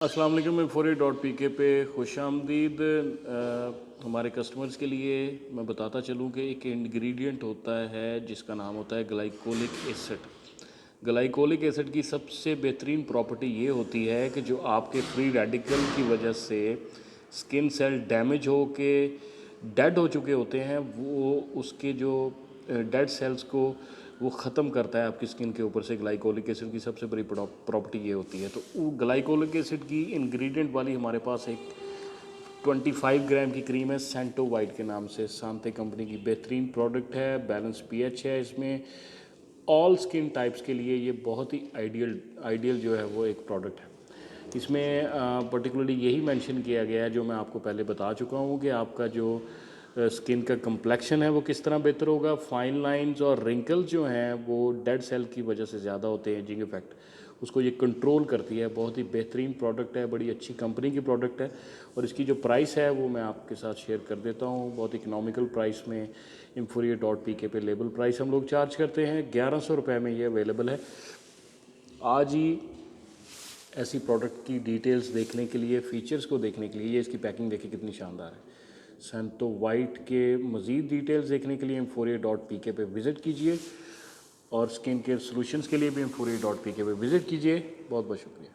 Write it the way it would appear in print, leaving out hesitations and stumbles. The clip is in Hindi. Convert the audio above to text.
अस्सलाम वालेकुम। Infori.pk पे खुशामदीद। हमारे कस्टमर्स के लिए मैं बताता चलूँ कि एक इंग्रेडिएंट होता है जिसका नाम होता है ग्लाइकोलिक एसिड। ग्लाइकोलिक एसिड की सबसे बेहतरीन प्रॉपर्टी ये होती है कि जो आपके फ्री रेडिकल की वजह से स्किन सेल डैमेज हो के डेड हो चुके होते हैं, वो उसके जो डेड सेल्स को वो ख़त्म करता है आपकी स्किन के ऊपर से। ग्लाइकोलिक एसिड की सबसे बड़ी प्रॉपर्टी ये होती है। तो वो ग्लाइकोलिक एसिड की इंग्रेडिएंट वाली हमारे पास एक 25 ग्राम की क्रीम है, सेंटो वाइट के नाम से। सांते कंपनी की बेहतरीन प्रोडक्ट है, बैलेंस पीएच है इसमें। ऑल स्किन टाइप्स के लिए ये बहुत ही आइडियल जो है वो एक प्रोडक्ट है। इसमें पर्टिकुलरली यही मेंशन किया गया है जो मैं आपको पहले बता चुका हूँ कि आपका जो स्किन का कम्प्लेक्शन है वो किस तरह बेहतर होगा। फाइन लाइंस और रिंकल्स जो हैं वो डेड सेल की वजह से ज़्यादा होते हैं, एजिंग इफेक्ट, उसको ये कंट्रोल करती है। बहुत ही बेहतरीन प्रोडक्ट है, बड़ी अच्छी कंपनी की प्रोडक्ट है। और इसकी जो प्राइस है वो मैं आपके साथ शेयर कर देता हूँ। बहुत इकनॉमिकल प्राइस में Infori.pk पे लेबल प्राइस हम लोग चार्ज करते हैं। 1100 रुपये में ये अवेलेबल है। आज ही ऐसी प्रोडक्ट की डिटेल्स देखने के लिए, फ़ीचर्स को देखने के लिए, ये इसकी पैकिंग देखिए कितनी शानदार है। सेंटो वाइट के मज़ीद डिटेल्स देखने के लिए Infori.pk पे विज़िट कीजिए और स्किन केयर सॉल्यूशंस के लिए भी Infori.pk पे विज़िट कीजिए। बहुत बहुत शुक्रिया।